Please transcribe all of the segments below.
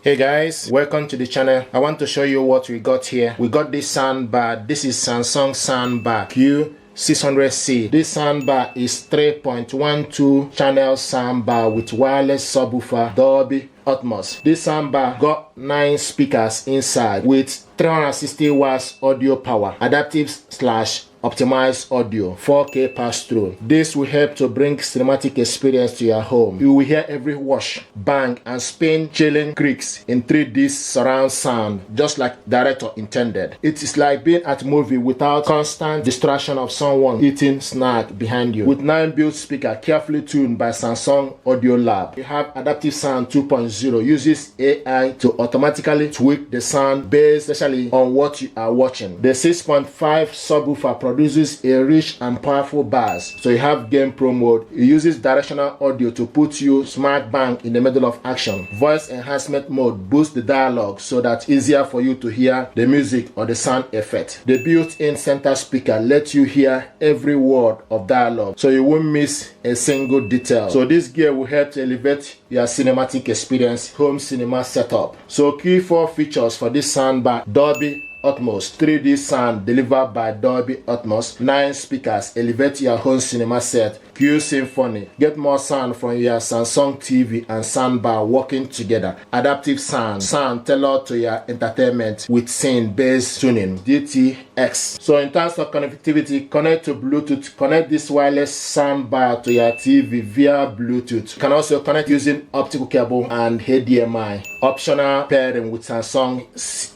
Hey guys, welcome to the channel. I want to show you what we got here. We got this soundbar. This is Samsung soundbar Q600C. This soundbar is 3.12 channel soundbar with wireless subwoofer Dolby Atmos. This soundbar got 9 speakers inside with 360 watts audio power, adaptive/optimized audio, 4K pass-through. This will help to bring cinematic experience to your home. You will hear every whoosh, bang, and spin chilling creaks in 3D surround sound, just like director intended. It is like being at a movie without constant distraction of someone eating snack behind you. With 9 built speakers carefully tuned by Samsung Audio Lab. You have adaptive sound 2.0, uses AI to automatically tweak the sound based especially on what you are watching. The 6.5 subwoofer produces a rich and powerful bass. So you have Game Pro mode. It uses directional audio to put you smack bang in the middle of action. Voice enhancement mode boosts the dialogue so that it's easier for you to hear the music or the sound effect. The built-in center speaker lets you hear every word of dialogue, so you won't miss a single detail. So this gear will help to elevate your cinematic experience, home cinema setup. So key 4 features for this soundbar: Dolby Atmos, 3D sound delivered by Dolby Atmos, 9 speakers, elevate your home cinema set, Q-Symphony, get more sound from your Samsung TV and soundbar working together, adaptive sound tailored to your entertainment with scene-based tuning, DTX. So in terms of connectivity, connect to Bluetooth, connect this wireless soundbar to your TV via Bluetooth. You can also connect using optical cable and HDMI. Optional pairing with Samsung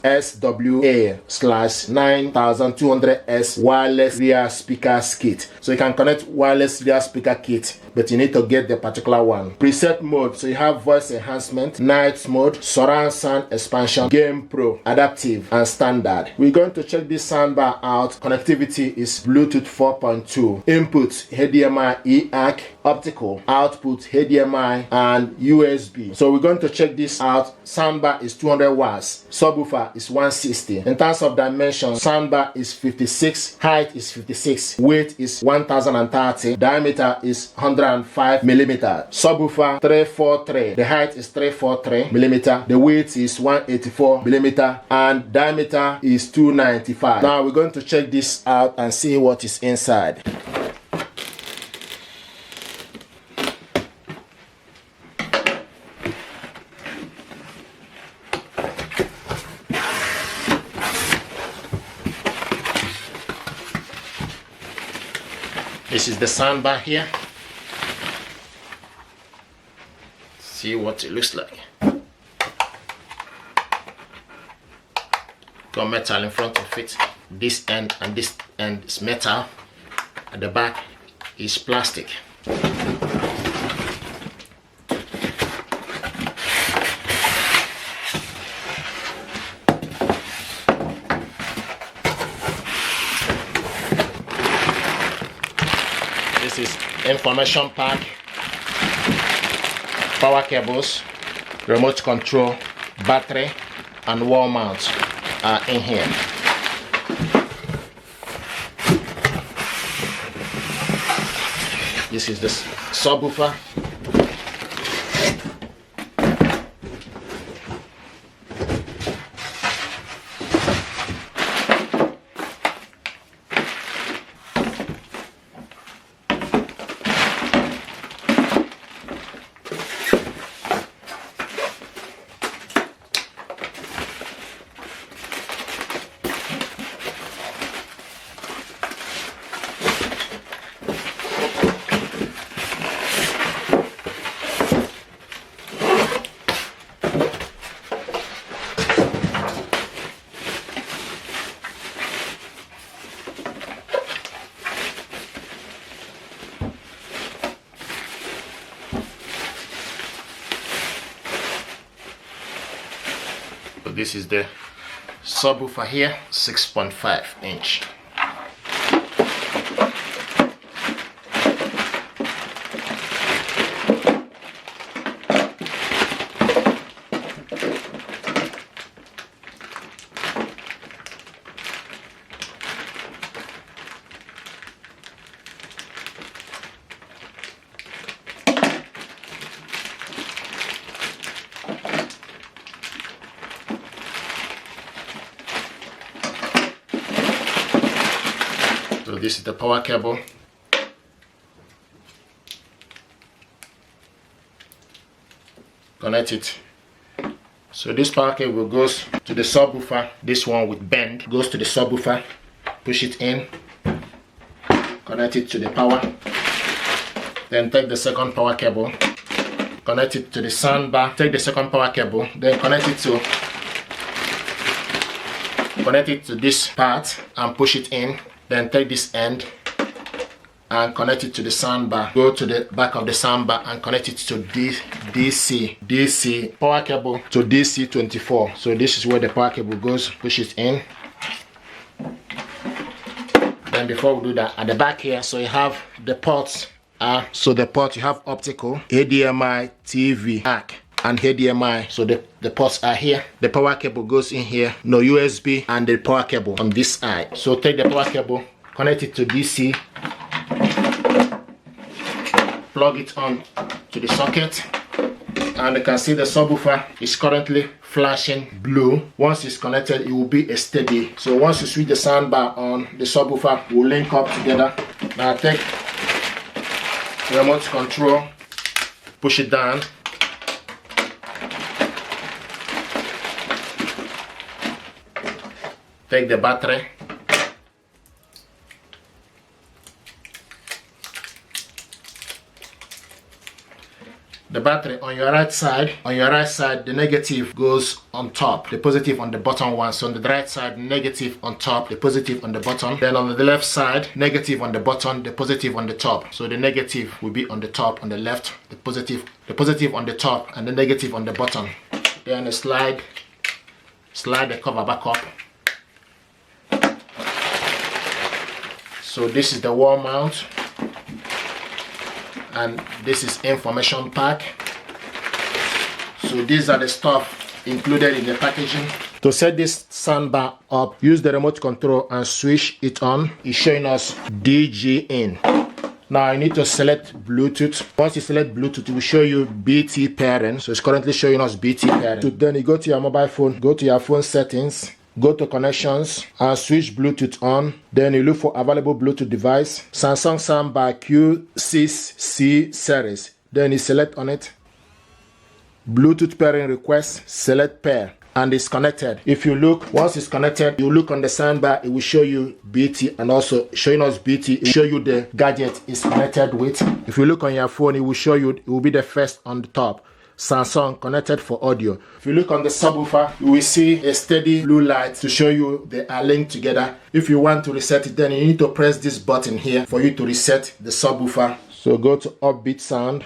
SWA/9200S wireless rear speaker kit. So you can connect wireless rear speaker kit, but you need to get the particular one. Preset mode, so you have voice enhancement, night mode, surround sound expansion, Game Pro, adaptive, and standard. We're going to check this soundbar out. Connectivity is Bluetooth 4.2. Input HDMI, eARC, optical, output HDMI, and USB. So we're going to check this out. Soundbar is 200 watts, subwoofer is 160. In terms of dimension, soundbar is 56, height is 56, weight is 1030, diameter is 105 millimeter. Subwoofer 343, the height is 343 millimeter, the weight is 184 millimeter, and diameter is 295. Now we're going to check this out and see what is inside. This is the soundbar here. See what it looks like. Got metal in front of it. This end and this end is metal. At the back is plastic. This is information pack, power cables, remote control, battery, and wall mount are in here. This is the subwoofer. This is the subwoofer here, 6.5 inch. This is the power cable. Connect it. So this power cable goes to the subwoofer. This one with bend goes to the subwoofer. Push it in. Connect it to the power. Then take the second power cable. Connect it to the soundbar. Take the second power cable. Then connect it to this part and push it in. Then take this end and connect it to the soundbar. Go to the back of the soundbar and connect it to DC power cable to DC 24. So this is where the power cable goes. Push it in. Then before we do that, at the back here, so you have the ports. So the port, you have optical, HDMI, TV, eARC, and HDMI. So the ports are here. The power cable goes in here. No USB, and the power cable on this side. So take the power cable, connect it to DC. Plug it on to the socket, and you can see the subwoofer is currently flashing blue. Once it's connected, it will be a steady. So once you switch the soundbar on, the subwoofer will link up together. Now take the remote control, push it down. Take the battery. The battery on your right side, the negative goes on top, the positive on the bottom one. So on the right side, negative on top, the positive on the bottom. Then on the left side, negative on the bottom, the positive on the top. So the negative will be on the top, on the left, the positive on the top, and the negative on the bottom. Then slide the cover back up. So this is the wall mount. And this is information pack. So these are the stuff included in the packaging. To set this soundbar up, use the remote control and switch it on. It's showing us DG in. Now I need to select Bluetooth. Once you select Bluetooth, it will show you BT pairing. So it's currently showing us BT pairing. So then you go to your mobile phone, go to your phone settings, go to connections and switch Bluetooth on. Then you look for available Bluetooth device. Samsung Soundbar Q600C series. Then you select on it. Bluetooth pairing request, select pair, and it's connected. If you look, once it's connected, you look on the soundbar, it will show you BT, and also showing us BT, it will show you the gadget is connected with. If you look on your phone, it will show you, it will be the first on the top. Samsung connected for audio. If you look on the subwoofer, you will see a steady blue light to show you they are linked together. If you want to reset it, then you need to press this button here for you to reset the subwoofer. So go to upbeat sound.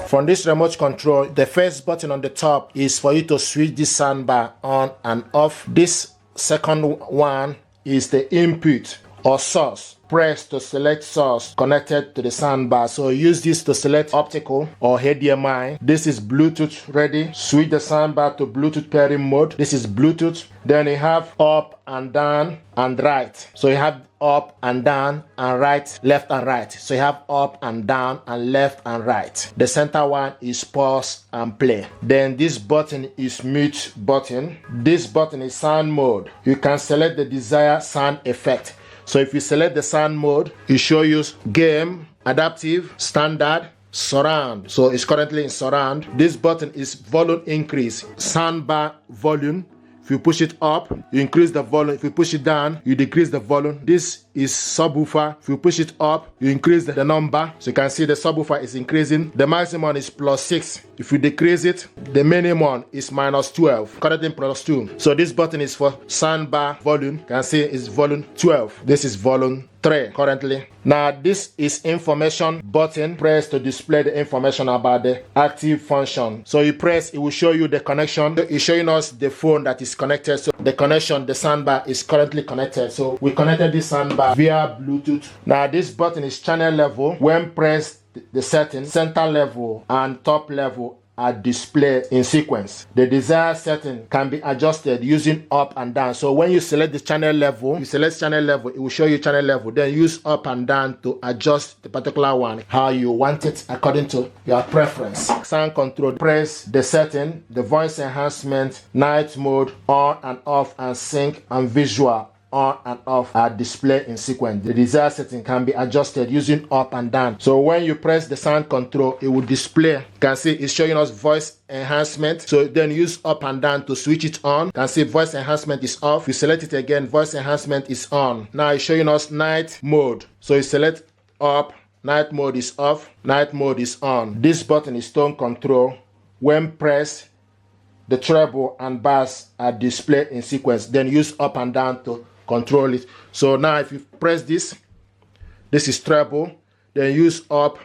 From this remote control, the first button on the top is for you to switch this soundbar on and off. This second one is the input or source. Press to select source connected to the soundbar. So use this to select optical or HDMI. This is Bluetooth ready. Switch the soundbar to Bluetooth pairing mode. This is Bluetooth. Then you have up and down and right. So you have up and down and right, left and right. So you have up and down and left and right. The center one is pause and play. Then this button is mute button. This button is sound mode. You can select the desired sound effect. So if you select the sound mode, it shows you game, adaptive, standard, surround. So it's currently in surround. This button is volume increase, soundbar volume. If you push it up, you increase the volume. If you push it down, you decrease the volume. This is subwoofer. If you push it up, you increase the number. So you can see the subwoofer is increasing. The maximum is +6. If you decrease it, the minimum is -12. Currently +2. So this button is for soundbar volume. You can see it's volume 12. This is volume 3 currently. Now this is information button. Press to display the information about the active function. So you press, it will show you the connection. It's showing us the phone that is connected. So the connection, the soundbar is currently connected. So we connected this soundbar via Bluetooth. Now this button is channel level. When pressed, the setting, center level and top level are displayed in sequence. The desired setting can be adjusted using up and down. So when you select the channel level, you select channel level, it will show you channel level. Then use up and down to adjust the particular one, how you want it according to your preference. Sound control, press the setting, the voice enhancement, night mode, on and off, and sync and visual on and off are displayed in sequence. The desired setting can be adjusted using up and down. So when you press the sound control, it will display. You can see it's showing us voice enhancement. So then use up and down to switch it on. You can see voice enhancement is off. You select it again, voice enhancement is on. Now it's showing us night mode. So you select up, night mode is off, night mode is on. This button is tone control. When pressed, the treble and bass are displayed in sequence. Then use up and down to control it. So now if you press this, this is treble, then use up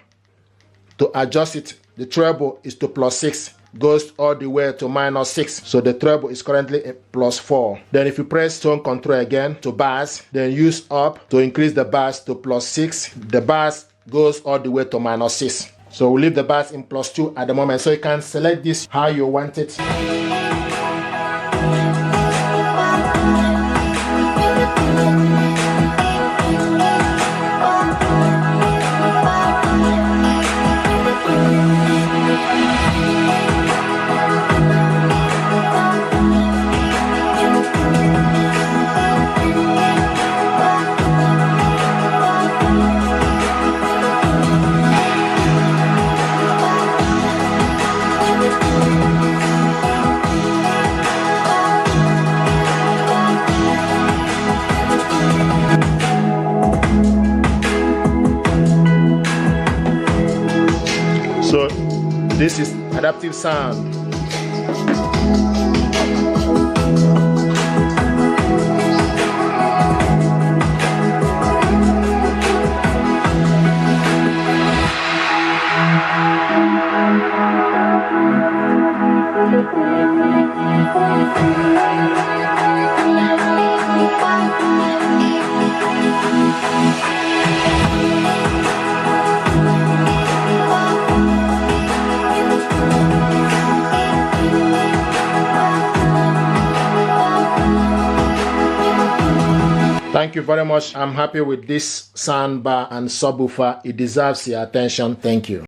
to adjust it. The treble is to +6, goes all the way to -6. So the treble is currently at +4. Then if you press tone control again to bass, then use up to increase the bass to +6. The bass goes all the way to -6. So we'll leave the bass in +2 at the moment. So you can select this how you want it. So this is adaptive sound. Thank you very much. I'm happy with this soundbar and subwoofer. It deserves your attention. Thank you.